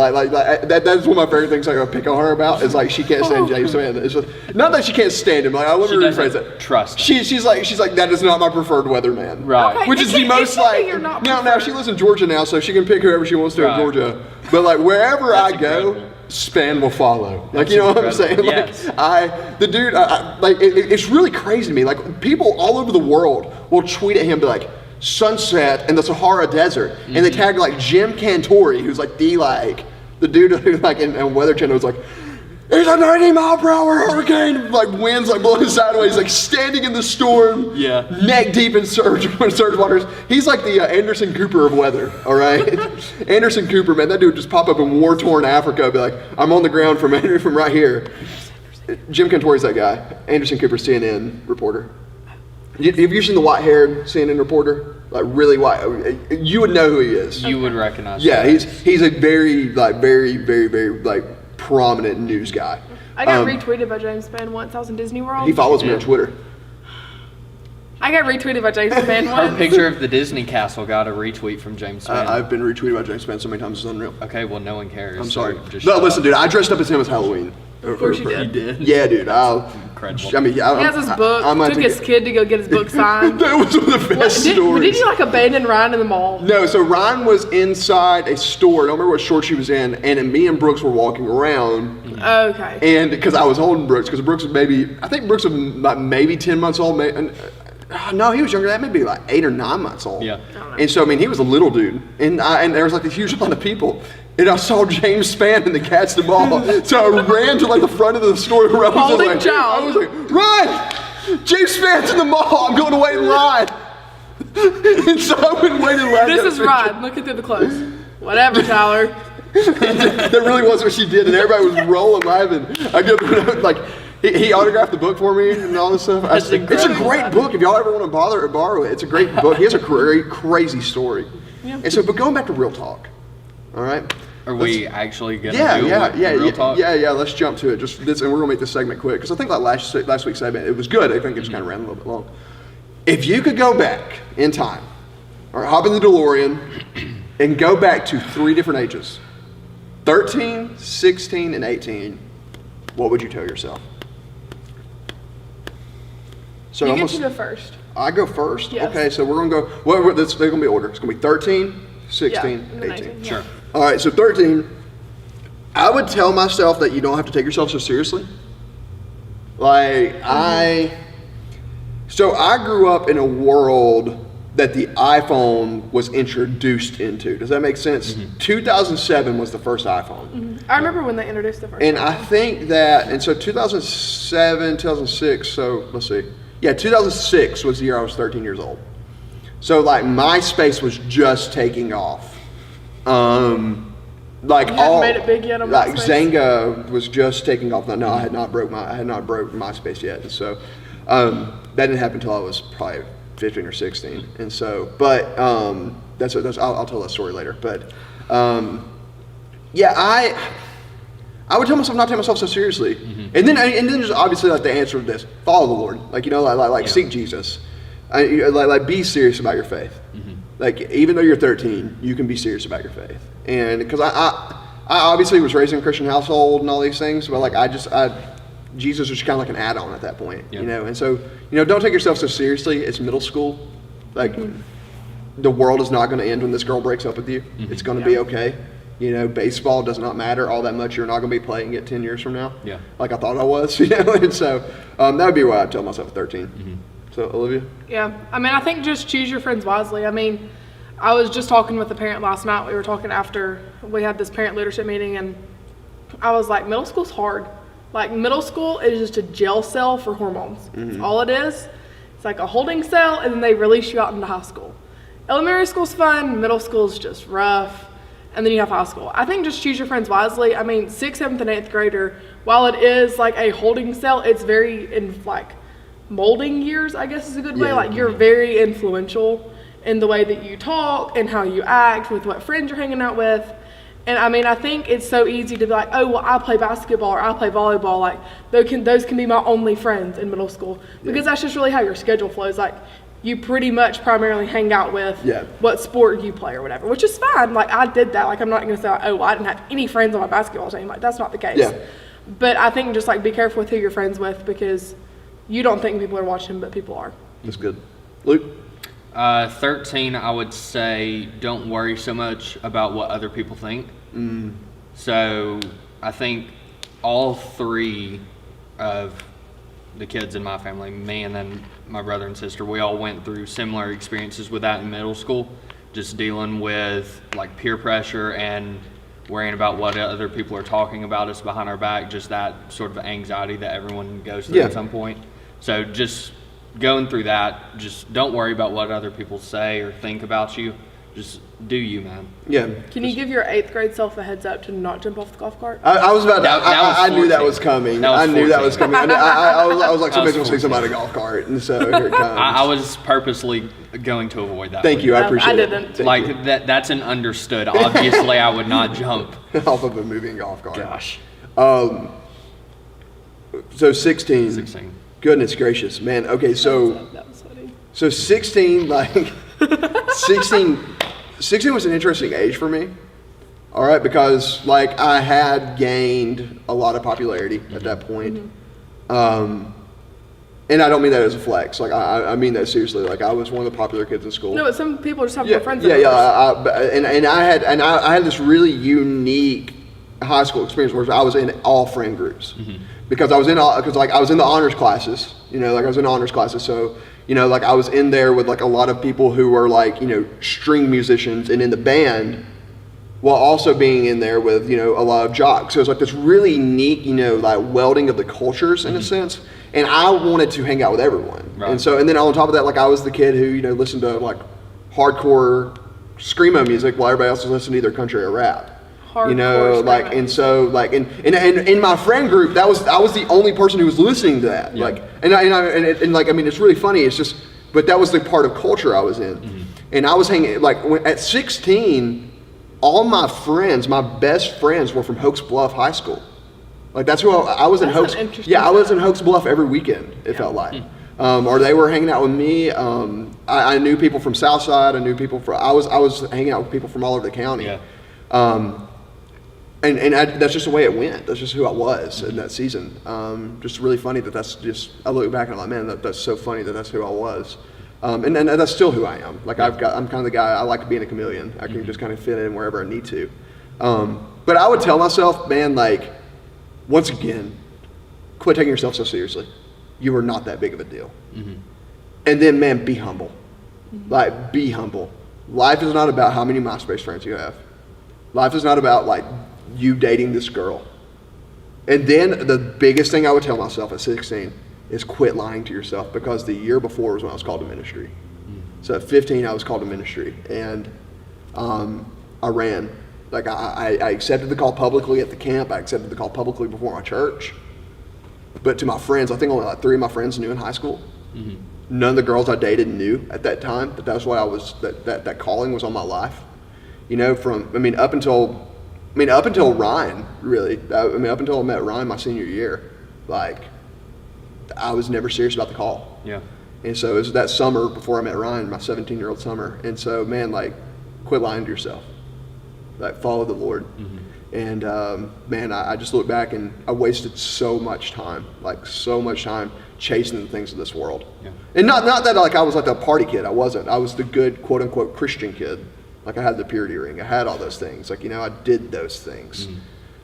that's one of my favorite things I gotta pick on her about is like she can't stand James Spann. It's just, not that she can't stand him. Like let me She rephrase doesn't it. trust him. She's like that is not my preferred weatherman. Right. Okay. Which It is the can't- most it can't be like you're not now preferred. she lives in Georgia now, so she can pick whoever she wants to Right. in Georgia. But like wherever That's I go, incredible. Span will follow. Like, That's you know what I'm saying? incredible. Like, it's really crazy to me. Like, people all over the world will tweet at him, be like, sunset in the Sahara Desert, and they tag like Jim Cantori, who's like the dude who like in Weather Channel was like, it's a 90-mile-per-hour hurricane, like winds like blowing sideways, like standing in the storm, neck deep in surge waters. He's like the Anderson Cooper of weather, all right? Anderson Cooper, man, that dude would just pop up in war-torn Africa, be like, I'm on the ground from right here. Jim Cantori's that guy. Anderson Cooper, CNN reporter. Have you seen the white-haired CNN reporter? Like really white, you would know who he is. You would recognize. Yeah, he's a very like prominent news guy. I got retweeted by James Spann once. I was in Disney World. He follows me on Twitter. I got retweeted by James Spann Our once. picture of the Disney castle got a retweet from James Spann. I've been retweeted by James Spann so many times it's unreal. Okay, well, no one cares. I'm so sorry. just No, shut listen, up. dude, I dressed up as him as Halloween. Of course you did. You did? Yeah, dude. Incredible. I mean, He has his book. Took his kid to go get his book signed. That was one of the best stories. Did you like abandon Ryan in the mall? No, so Ryan was inside a store. I don't remember what store she was in, and me and Brooks were walking around. Okay. And because I was holding Brooks, because Brooks was I think Brooks was like maybe 10 months old. No, he was younger than that, maybe like 8 or 9 months old. Yeah. And so, I mean, he was a little dude. And there was like this huge line of people. And I saw James Spann in the Cats the Ball. So I ran to like the front of the store. Where Holding I child. was like, run! James Spann's in the mall. I'm going to wait in line. And so I went and waited in line. This is Ryan looking through the clothes. Whatever, Tyler. That really was what she did. And everybody was rolling laughing. I go, like, he autographed the book for me and all this stuff. It's a great book. If y'all ever want to borrow it, it's a great book. He has a crazy story. Yeah. And so, but going back to real talk, all right? Are we actually going to real talk? Yeah, let's jump to it. And we're going to make this segment quick, because I think like last week's segment, it was good. I think it just kind of ran a little bit long. If you could go back in time, or hop in the DeLorean, and go back to 3 different ages, 13, 16, and 18, what would you tell yourself? So You get to go first. I go first? Yes. Okay, so we're going to go, they're going to be order. It's going to be 13, 16, and then 18. Sure. All right, so 13, I would tell myself that you don't have to take yourself so seriously. Like, I grew up in a world that the iPhone was introduced into. Does that make sense? 2007 was the first iPhone. I remember when they introduced the first And one. I think that, and so 2007, 2006, so let's see. Yeah, 2006 was the year I was 13 years old. So like MySpace was just taking off. Like You hadn't made it big yet on like MySpace? Zanga was just taking off. No, I had not broke MySpace yet, and so that didn't happen until I was probably 15 or 16. And so, but I'll tell that story later. But yeah, I would tell myself not to take myself so seriously, and then just obviously like the answer to this: follow the Lord, like seek Jesus, like be serious about your faith. Like even though you're 13, you can be serious about your faith, and because I obviously was raised in a Christian household and all these things, but like Jesus was kind of like an add-on at that point, you know. And so don't take yourself so seriously. It's middle school, like the world is not going to end when this girl breaks up with you. It's going to be okay. Baseball does not matter all that much. You're not going to be playing it 10 years from now. Yeah. Like I thought I was, And so that would be what I'd tell myself at 13. So, Olivia? Yeah. I mean, I think just choose your friends wisely. I mean, I was just talking with a parent last night. We were talking after we had this parent leadership meeting, and I was like, middle school's hard. Like, middle school is just a jail cell for hormones. That's all it is. It's like a holding cell, and then they release you out into high school. Elementary school's fun. Middle school's just rough. And then you have high school. I think just choose your friends wisely. I mean, 6th, 7th, and 8th grader, while it is like a holding cell, it's very in like molding years, I guess is a good way. Like you're very influential in the way that you talk and how you act with what friends you're hanging out with. And I mean, I think it's so easy to be like, oh, well, I play basketball or I play volleyball. Like those can be my only friends in middle school, because that's just really how your schedule flows. Like you pretty much primarily hang out with what sport you play or whatever, which is fine. Like I did that. Like I'm not going to say, oh, well, I didn't have any friends on my basketball team. Like that's not the case. But I think just like be careful with who you're friends with, because you don't think people are watching, but people are. That's good. Luke? 13, I would say don't worry so much about what other people think. So I think all three of the kids in my family, me and then my brother and sister, we all went through similar experiences with that in middle school, just dealing with like peer pressure and worrying about what other people are talking about us behind our back, just that sort of anxiety that everyone goes through at some point. So just going through that, just don't worry about what other people say or think about you. Just do you, man. Yeah. Can you give your 8th grade self a heads up to not jump off the golf cart? I was about to. I knew that 14. was coming. That was I knew that 14. was coming. I was like, somebody's gonna 14. see somebody in a golf cart, and so here it comes. I was purposely going to avoid that. Thank you. I appreciate it. I didn't. Thank you. That's an understood. Obviously, I would not jump. Off of a moving golf cart. Gosh. So 16. 16. Goodness gracious, man. Okay, so That was funny. 16, like 16 was an interesting age for me. All right, because like I had gained a lot of popularity at that point. And I don't mean that as a flex. Like I mean that seriously. Like I was one of the popular kids in school. No, but some people just have more friends. Yeah. And I had this really unique high school experience where I was in all friend groups because I was in the honors classes. You know, like I was in honors classes. So you know, like I was in there with like a lot of people who were like string musicians and in the band, while also being in there with a lot of jocks. So it was like this really neat like welding of the cultures in a sense. And I wanted to hang out with everyone. Right. And then on top of that, like I was the kid who, listened to like hardcore screamo music while everybody else was listening to either country or rap. Hardcore Like, screamo. and so like, and in my friend group, I was the only person who was listening to that. Yeah. Like, and like, I mean, it's really funny. It's just, but that was the part of culture I was in. And I was hanging, like at 16, all my friends, my best friends were from Hoax Bluff High School. Like that's who I was in Hoax. Yeah, I was in Hoax Bluff every weekend. It felt like, or they were hanging out with me. I knew people from Southside. I knew people from. I was hanging out with people from all over the county. Yeah. That's just the way it went. That's just who I was in that season. Just really funny that's just. I look back and I'm like, man, that's so funny that's who I was. And that's still who I am. Like I'm kind of the guy. I like being a chameleon. I can just kind of fit in wherever I need to. But I would tell myself, man, like. Once again, quit taking yourself so seriously. You are not that big of a deal. And then, man, be humble. Like, be humble. Life is not about how many MySpace friends you have. Life is not about, like, you dating this girl. And then the biggest thing I would tell myself at 16 is quit lying to yourself, because the year before was when I was called to ministry. So at 15, I was called to ministry. And I ran. Like I accepted the call publicly at the camp. I accepted the call publicly before my church. But to my friends, I think only like 3 of my friends knew in high school. None of the girls I dated knew at that time that that's what I was. That calling was on my life. Up until Ryan, really. Up until I met Ryan my senior year, like I was never serious about the call. Yeah. And so it was that summer before I met Ryan, my 17-year-old summer. And so, man, like, quit lying to yourself. Like, follow the Lord. And man, I just look back and I wasted so much time chasing the things of this world. Yeah. And not that like I was like a party kid. I wasn't. I was the good quote unquote Christian kid. Like I had the purity ring. I had all those things. Like I did those things.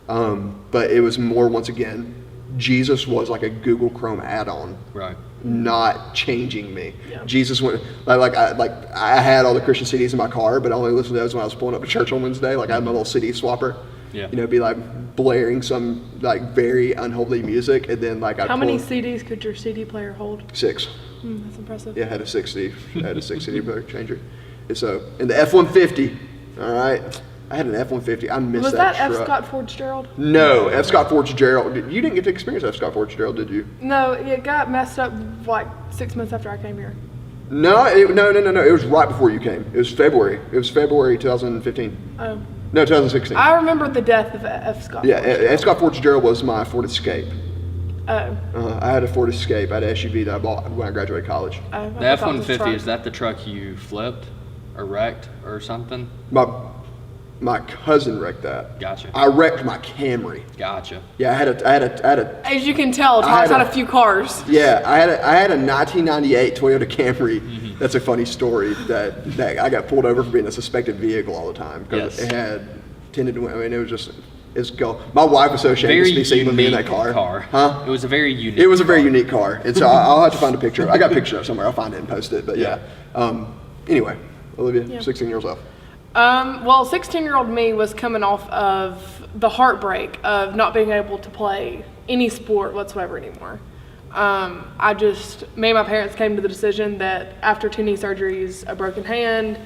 But it was more, once again, Jesus was like a Google Chrome add-on. Right. Not changing me. Yeah. Jesus went I had all the Christian CDs in my car, but I only listened to those when I was pulling up to church on Wednesday. Like I had my little CD swapper. Yeah. Be like blaring some like very unholy music, and then like How many CDs could your CD player hold? 6. That's impressive. Yeah, I had a 6 CD player changer. And so, and the F-150. All right. I had an F-150. I missed that truck. Was that F. Scott Fitzgerald? No, F. Scott Fitzgerald. You didn't get to experience F. Scott Fitzgerald, did you? No, it got messed up like 6 months after I came here. No. It was right before you came. It was February. It was February 2015. Oh. No, 2016. I remember the death of F. Scott. Yeah, F. Scott Fitzgerald was my Ford Escape. Oh. I had a Ford Escape. I had an SUV that I bought when I graduated college. The F-150, is that the truck you flipped or wrecked or something? My cousin wrecked that. Gotcha. I wrecked my Camry. Gotcha. Yeah, I had a. As you can tell, Todd's had a few cars. Yeah, I had a 1998 Toyota Camry. That's a funny story that I got pulled over for being a suspected vehicle all the time because it had tinted. I mean, it was just is go. My wife was so ashamed Very to be seen with me in that unique car. Huh? It was a very unique. It was a very car. unique car, and so I'll have to find a picture. I got a picture of it somewhere. I'll find it and post it. But yeah. Anyway, Olivia, 16 years old. Well, 16-year-old me was coming off of the heartbreak of not being able to play any sport whatsoever anymore. Me and my parents came to the decision that after 2 knee surgeries, a broken hand,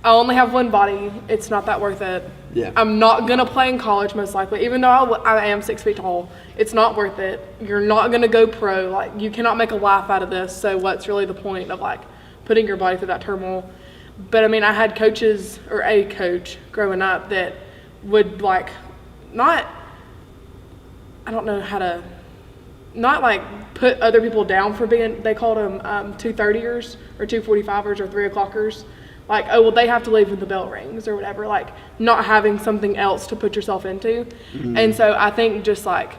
I only have one body. It's not that worth it. Yeah. I'm not going to play in college most likely, even though I am 6 feet tall. It's not worth it. You're not going to go pro. Like, you cannot make a life out of this. So what's really the point of, like, putting your body through that turmoil? But, I mean, I had coaches, or a coach growing up that would, like, not put other people down for being, they called them 230ers or 245ers or 3 o'clockers. Like, oh, well, they have to leave when the bell rings or whatever, like not having something else to put yourself into. Mm-hmm. And so I think just like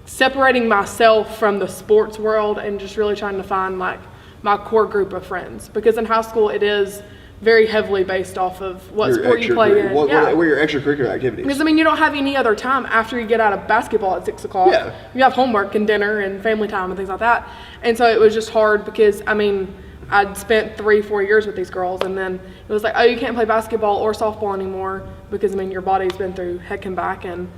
separating myself from the sports world and just really trying to find like my core group of friends, because in high school it is very heavily based off of what sport you play in. What are your extracurricular activities? Because, I mean, you don't have any other time after you get out of basketball at 6 o'clock. Yeah. You have homework and dinner and family time and things like that. And so it was just hard because, I mean, I'd spent 3-4 years with these girls, and then it was like, oh, you can't play basketball or softball anymore because, I mean, your body's been through heck and back, and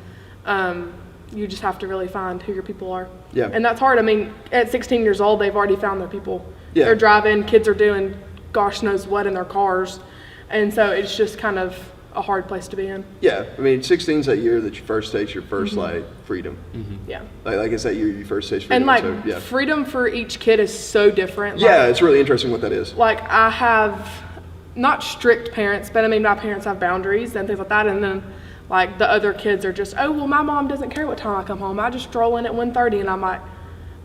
you just have to really find who your people are. Yeah. And that's hard. I mean, at 16 years old, they've already found their people. Yeah. They're driving, kids are doing gosh knows what in their cars, and so it's just kind of a hard place to be in. Yeah, I mean, 16's that year that you first taste your first like freedom. Mm-hmm. Yeah, like it's that year you first taste freedom. And like so, yeah. freedom for each kid is so different. Yeah, like, it's really interesting what that is. Like, I have not strict parents, but I mean, my parents have boundaries and things like that, and then like the other kids are just, oh well, my mom doesn't care what time I come home. I just stroll in at 1:30, and I'm like,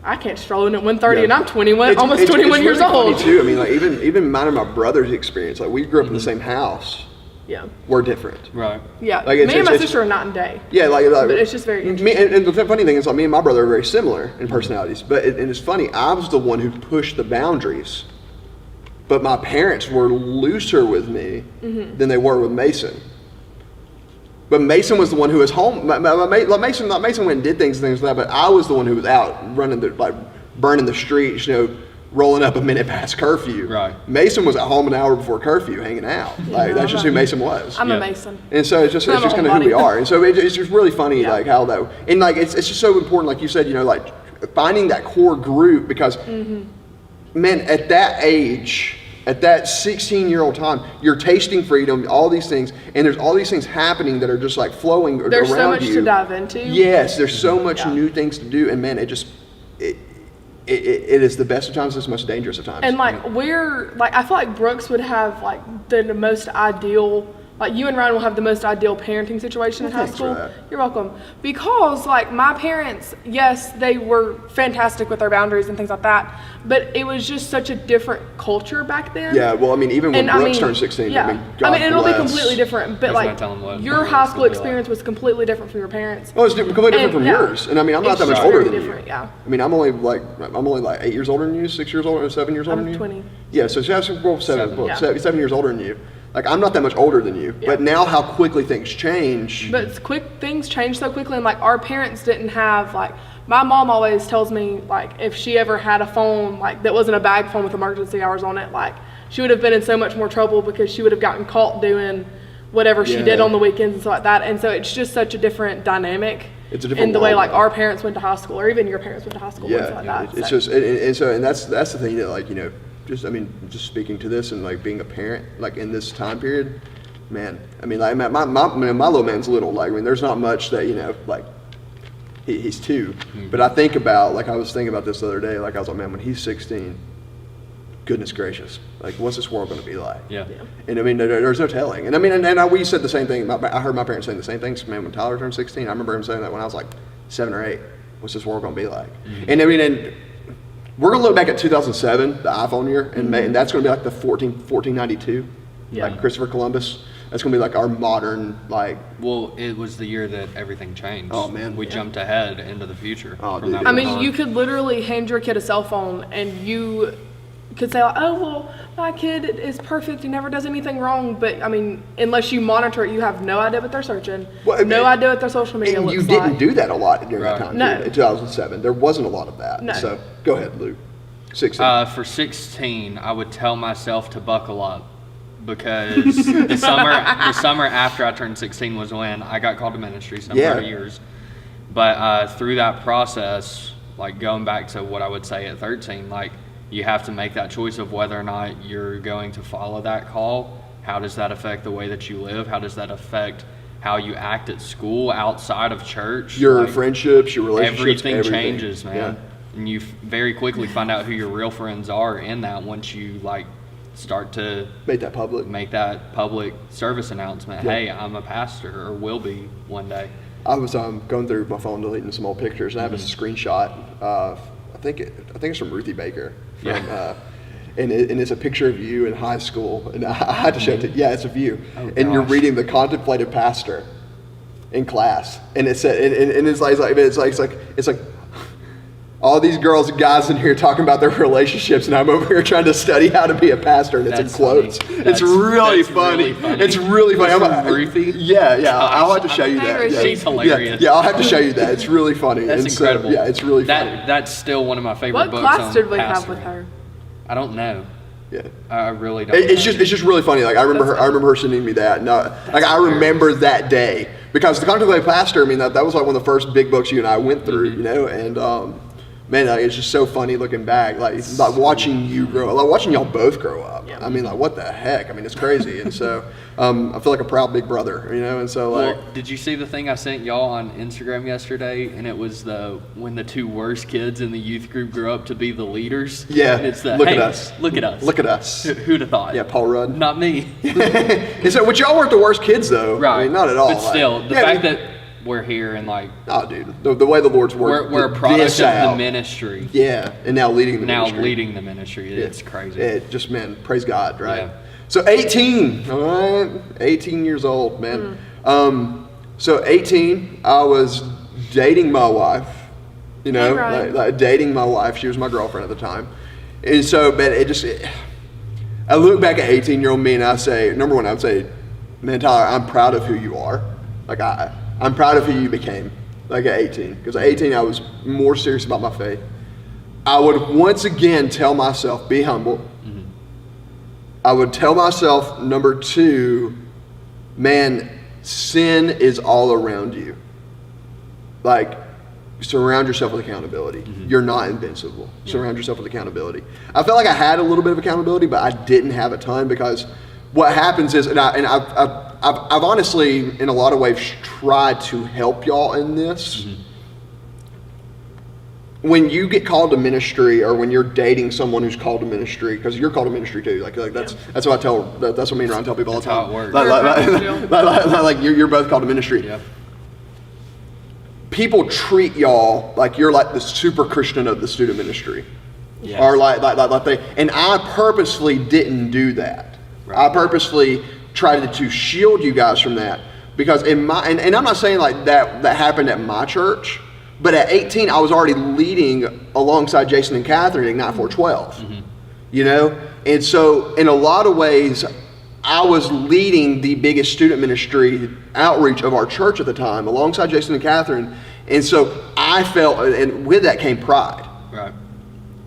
I can't stroll in at 1:30, and I'm 21, almost 21 years old. Funny too. I mean, like even mine and my brother's experience. Like we grew up in the same house. Yeah. We're different. Right. Yeah. Like me and my sister are night and day. Yeah, like but it's just very interesting. And the funny thing is, like me and my brother are very similar in personalities. But and it's funny. I was the one who pushed the boundaries, but my parents were looser with me than they were with Mason. But Mason was the one who was home. Mason went and did things like that. But I was the one who was out running burning the streets, rolling up a minute past curfew. Right. Mason was at home an hour before curfew, hanging out. Like that's just who Mason was. I'm a Mason. And so it's just kind of who we are. And so it's just really funny, like how that, and like it's just so important, like you said, like finding that core group, because man, at that age. At that 16-year-old time, you're tasting freedom, all these things, and there's all these things happening that are just like flowing around you. There's so much to dive into. Yes, there's so much new things to do, and man, it is the best of times, it's the most dangerous of times. And like I feel like Brooks would have like the most ideal, like you and Ryan will have the most ideal parenting situation in high school. For that. You're welcome. Because like my parents, yes, they were fantastic with their boundaries and things like that, but it was just such a different culture back then. Yeah, well, I mean, even when Brooks turned 16, yeah. God it'll be bless. completely different, but There's like no telling what your it's high gonna school be experience was completely different from your parents. Oh, it's completely different from yours. And I mean, I'm not that much older than you. Yeah. I mean, I'm only like 8 years older than you, 6 years older, 7 years older than you. 20. Yeah, so she's 7 years older than you. Like, I'm not that much older than you. Yeah. But now how quickly things change. But things change so quickly, and like our parents didn't have like, my mom always tells me like if she ever had a phone like that wasn't a bag phone with emergency hours on it, like she would have been in so much more trouble because she would have gotten caught doing whatever she did on the weekends and stuff like that. And so it's just such a different dynamic. It's a different in the way world, like our parents went to high school, or even your parents went to high school. And stuff like that. It's just and that's the thing that, like, just speaking to this and like being a parent like in this time period, man. I mean, like my little man's little. Like, I mean, there's not much that like he's 2, but I think about, like, I was thinking about this the other day. Like, I was like, man, when he's 16, goodness gracious, like, what's this world going to be like? Yeah. And I mean, there's no telling. And I mean, and we said the same thing. I heard my parents saying the same things. Man, when Tyler turned 16, I remember him saying that when I was like 7 or 8. What's this world going to be like? And I mean, and we're going to look back at 2007, the iPhone year, and that's going to be like the 1492, like Christopher Columbus. That's going to be like our modern, like... Well, it was the year that everything changed. Oh, man. We jumped ahead into the future. Oh, from dude. that I mean, point on. you could literally hand your kid a cell phone and you could say, like, oh, well, my kid is perfect, he never does anything wrong. But, I mean, unless you monitor it, you have no idea what they're searching, no idea what their social media and looks you didn't like. do that a lot during that time. No. In 2007, there wasn't a lot of that. No. So go ahead, Luke. 16. For 16, I would tell myself to buckle up because the summer after I turned 16 was when I got called to ministry, similar to yours. But through that process, like going back to what I would say at 13, like you have to make that choice of whether or not you're going to follow that call. How does that affect the way that you live? How does that affect how you act at school, outside of church? Your like, friendships, your relationships, everything changes, man. Yeah. And you very quickly find out who your real friends are in that once you like start to make that public service announcement. Yeah. Hey, I'm a pastor, or will be one day. I was going through my phone deleting some old pictures, and I have a screenshot of I think it's from Ruthie Baker. And it's a picture of you in high school, and I had to show it to you. Yeah, it's of you, and you're reading The Contemplative Pastor in class, and it said, and it's like all these girls and guys in here talking about their relationships, and I'm over here trying to study how to be a pastor, and it's in quotes. It's really funny. It's really funny. From Ruthie? Yeah. I'll have to show you that. Yeah. She's hilarious. Yeah, I'll have to show you that. It's really funny. That's incredible. So, yeah, it's really funny. That's still one of my favorite What books. class did we on have with pastoring. her? I don't know. Yeah. I really don't. It's just really funny. Like I remember her sending me that. And, I remember that day because The Contemplative Pastor. I mean that was like one of the first big books you and I went through. You know, and man, like, it's just so funny looking back, like watching you grow, like watching y'all both grow up. Yeah. I mean, like what the heck? I mean, it's crazy. And so I feel like a proud big brother, you know. And so like, well, did you see the thing I sent y'all on Instagram yesterday? And it was when the two worst kids in the youth group grew up to be the leaders. Yeah. And it's Look at us. Look at us. Look at us. Who'd have thought? Yeah, Paul Rudd. Not me. And so, but y'all weren't the worst kids though. Right. I mean, not at all. But still, the fact that we're here and like, oh, dude, the way the Lord's worked, we're a product of the ministry. Yeah, and now leading the ministry. It's crazy. It just, man, praise God, right? Yeah. So 18, all right, 18 years old, man. So 18, I was dating my wife. You know, like dating my wife. She was my girlfriend at the time, and so, man, I look back at 18-year-old me and I say, number one, I would say, man, Tyler, I'm proud of who you are. Like I'm proud of who you became, like at 18. Because at 18, I was more serious about my faith. I would once again tell myself, be humble. Mm-hmm. I would tell myself, number two, man, sin is all around you. Like, surround yourself with accountability. Mm-hmm. You're not invincible. Yeah. Surround yourself with accountability. I felt like I had a little bit of accountability, but I didn't have a ton because what happens is, and I've honestly, in a lot of ways, tried to help y'all in this. Mm-hmm. When you get called to ministry, or when you're dating someone who's called to ministry, because you're called to ministry too. Like that's what that's what me and Ron tell people all the time. That's how it works. Like you're both called to ministry. Yeah. People treat y'all like you're like the super Christian of the student ministry, yes. Or like they. And I purposely didn't do that. Right. I purposely tried to shield you guys from that because and I'm not saying like that happened at my church, but at 18 I was already leading alongside Jason and Catherine at Ignite 412. Mm-hmm. You know, and so in a lot of ways I was leading the biggest student ministry outreach of our church at the time alongside Jason and Catherine, and so I felt, and with that came pride. Right.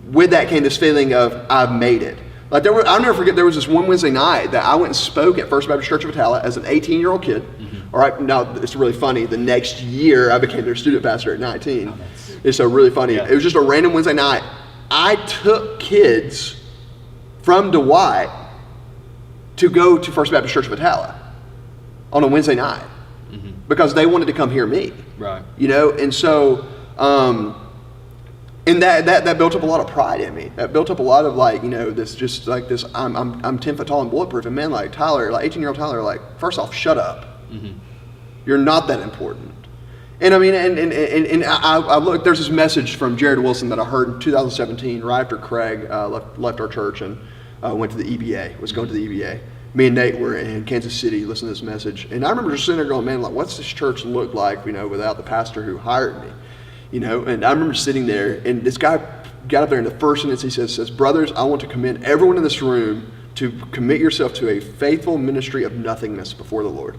With that came this feeling of I've made it. Like I'll never forget, there was this one Wednesday night that I went and spoke at First Baptist Church of Attala as an 18-year-old kid. Mm-hmm. All right, now it's really funny. The next year I became their student pastor at 19. Oh, it's so really funny. Yeah. It was just a random Wednesday night. I took kids from Dwight to go to First Baptist Church of Attala on a Wednesday night. Mm-hmm. Because they wanted to come hear me. Right. You know, and so and that built up a lot of pride in me. That built up a lot of like, you know, this just like this. I'm 10 foot tall and bulletproof, and man, like Tyler, like 18-year-old Tyler, like first off, shut up. Mm-hmm. You're not that important. And I mean, and I look. There's this message from Jared Wilson that I heard in 2017, right after Craig left our church and went to the EBA. Was going to the EBA. Me and Nate were in Kansas City listening to this message, and I remember just sitting there going, man, like what's this church look like, you know, without the pastor who hired me. You know, and I remember sitting there, and this guy got up there, and the first sentence he says, brothers, I want to commend everyone in this room to commit yourself to a faithful ministry of nothingness before the Lord.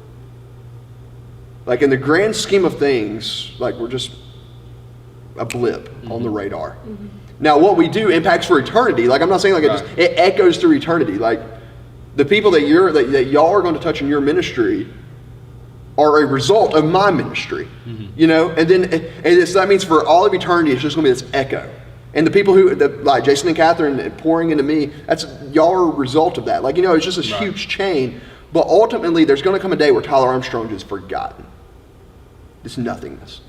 Like in the grand scheme of things, like we're just a blip on the radar. Now what we do impacts for eternity. Like I'm not saying like it echoes through eternity. Like the people that y'all are going to touch in your ministry are a result of my ministry, you know, and that means for all of eternity, it's just going to be this echo. And the people like Jason and Catherine pouring into me, y'all are a result of that. Like, you know, it's just this huge chain, but ultimately there's going to come a day where Tyler Armstrong is forgotten. It's nothingness.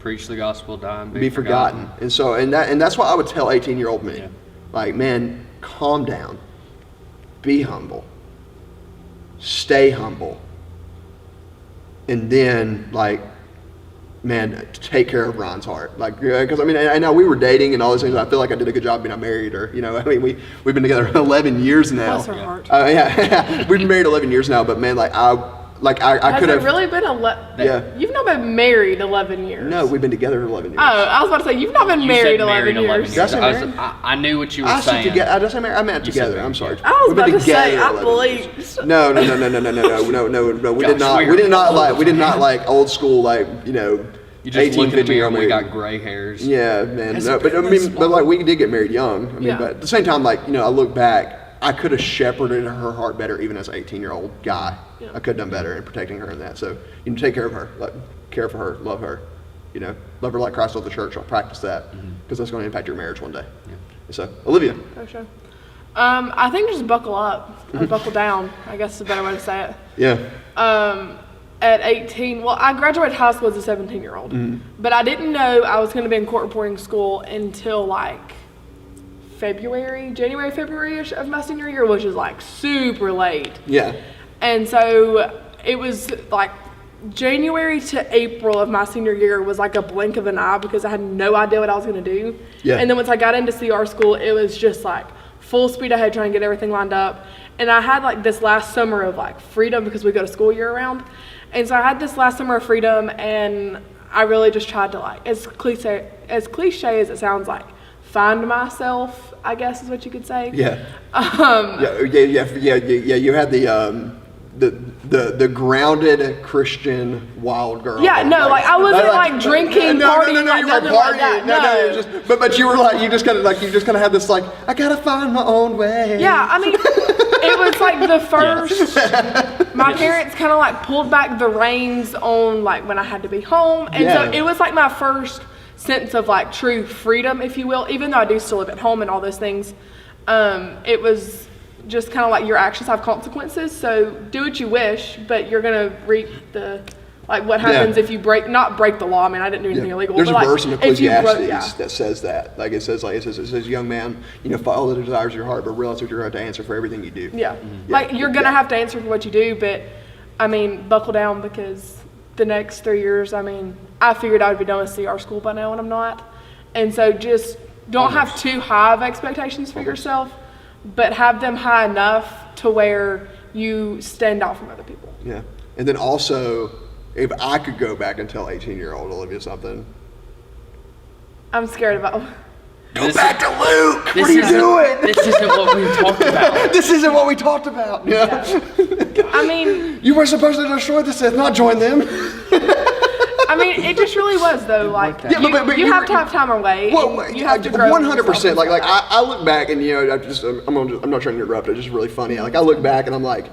Preach the gospel, die and be forgotten. And so, and that's what I would tell 18-year-old me. Yeah. Like, man, calm down, be humble, stay humble. And then, like, man, take care of Ron's heart. Like, because I mean, I know we were dating and all those things. I feel like I did a good job being married, or you know, I mean, we've been together 11 years now. Bless her heart. Yeah, we've been married 11 years now. But man, I could have. Has it really been 11? Yeah. You've not been married 11 years. No, we've been together 11 years. Oh, I was about to say you've not been married 11 years. Did I say married? I knew what you were I said saying. together. I just say married. I meant together. said I'm sorry. I was We've been about to say, together I 11 years. believe. No. We did not. We did not like. We did not like old school, like, you know. You just 18, look at 15 me year and old we married. got gray hairs. Yeah, man. Has No, it but I been mean, this but like we did get married young. I mean, Yeah. but at the same time, like, you know, I look back, I could have shepherded her heart better, even as an 18-year-old guy. Yeah. I could have done better in protecting her in that. So, you know, take care of her, like, care for her, love her. You know, love her like Christ loved the church. I'll practice that because that's going to impact your marriage one day. Yeah. So, Olivia. For sure. I think just buckle up or buckle down, I guess is a better way to say it. Yeah. At 18, well, I graduated high school as a 17-year-old, but I didn't know I was going to be in court reporting school until like January, February-ish of my senior year, which is like super late. Yeah. And so it was like January to April of my senior year was like a blink of an eye because I had no idea what I was going to do. Yeah. And then once I got into CR school, it was just like full speed ahead trying to get everything lined up. And I had like this last summer of like freedom because we go to school year round. And so I had this last summer of freedom, and I really just tried to, like, as cliche as it sounds, like, find myself, I guess is what you could say. Yeah. Yeah. You had the grounded Christian wild girl. Yeah, no, like I wasn't like drinking, partying, like nothing like that. No. But you were like, you just kind of had this like, I gotta find my own way. Yeah, I mean, it was like the first. My parents kind of like pulled back the reins on like when I had to be home, and so it was like my first sense of like true freedom, if you will. Even though I do still live at home and all those things, it was just kind of like your actions have consequences. So do what you wish, but you're gonna reap the like what happens if you not break the law. I mean, I didn't do anything illegal. There's but a verse in like, if you Ecclesiastes that says that. Like it says, young man, you know, follow the desires of your heart, but realize that you're going to answer for everything you do. Yeah. Like you're gonna have to answer for what you do, but I mean, buckle down because the next 3 years, I mean, I figured I would be done with CR school by now, and I'm not. And so just don't have too high of expectations for yourself, but have them high enough to where you stand out from other people. Yeah. And then also, if I could go back and tell 18-year-old Olivia something, I'm scared about. Go back to Luke. What are you doing? This isn't what we talked about. This isn't what we talked about. Yeah. I mean, you were supposed to destroy the Sith, not join them. I mean, it just really was though. Like, but you have to have time away. Well, you have to grow. 100%. Like I look back and you know, I'm not trying to interrupt. It's just really funny. Like I look back and I'm like,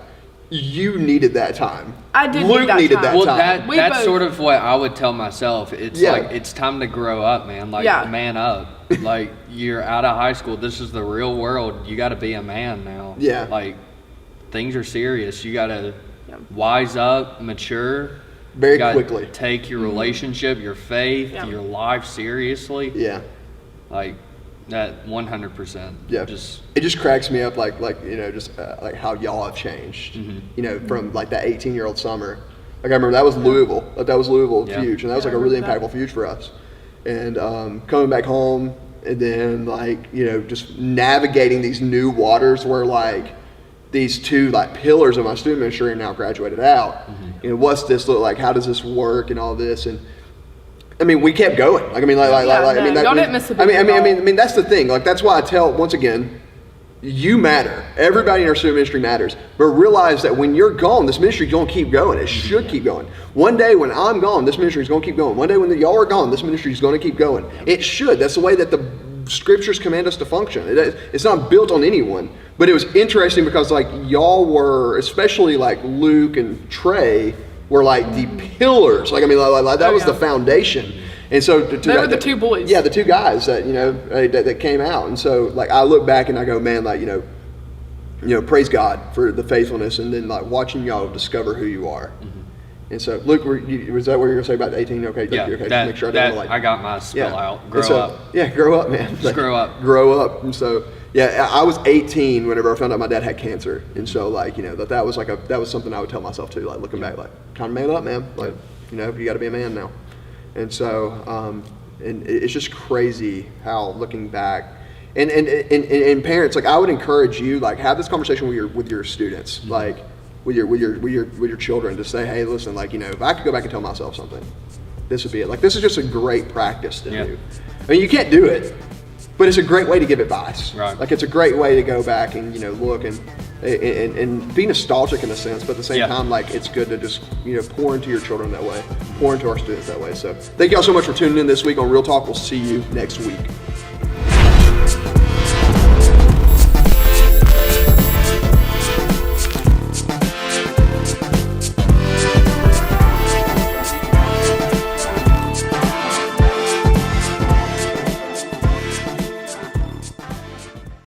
you needed that time. I did. Luke needed that Well, time. that's sort of what I would tell myself. It's like it's time to grow up, man. Like man up. Like you're out of high school. This is the real world. You got to be a man now. Yeah. Like things are serious. You got to wise up, mature. Very quickly. Take your relationship, your faith, your life seriously. Yeah. Like that 100%. Yeah. It just cracks me up like you know, just like how y'all have changed. You know, from like that 18-year-old summer. Like I remember that was Louisville. Like that was Louisville Fuge, and that was like a really impactful Fuge for us. And coming back home, and then like, you know, just navigating these new waters where like these two like pillars of my student ministry are now graduated out. You know, what's this look like? How does this work and all this? And I mean, we kept going. Like, I mean, y'all didn't miss a beat at all. I mean, that's the thing. Like, that's why I tell, once again, you matter. Everybody in our student ministry matters. But realize that when you're gone, this ministry is going to keep going. It should keep going. One day when I'm gone, this ministry is going to keep going. One day when y'all are gone, this ministry is going to keep going. It should. That's the way that the scriptures command us to function. It's not built on anyone. But it was interesting because, like, y'all were, especially like Luke and Trey, were like the pillars. Like, I mean, like that was the foundation. And so they were the two boys. Yeah, the two guys that, you know, that came out. And so, like, I look back and I go, man, like, you know, praise God for the faithfulness, and then like watching y'all discover who you are. And so, Luke, was that what you were going to say about the 18? Okay, Yeah, okay, that, make sure I got my spell out. Grow up. Yeah, grow up, man. Just grow up. Grow up. And so, yeah, I was 18 whenever I found out my dad had cancer. And so, like, you know, that was something I would tell myself too, like, looking back, like, kind of man up, man. Like, you know, you got to be a man now. And so, and it's just crazy how, looking back, and parents, like, I would encourage you, like, have this conversation with your students, like, with your children, to say, hey, listen, like, you know, if I could go back and tell myself something, this would be it. Like, this is just a great practice to do. I mean, you can't do it, but it's a great way to give advice. Right. Like, it's a great way to go back and, you know, look and be nostalgic in a sense, but at the same time, like, it's good to just, you know, pour into your children that way, pour into our students that way. So thank y'all so much for tuning in this week on Real Talk. We'll see you next week.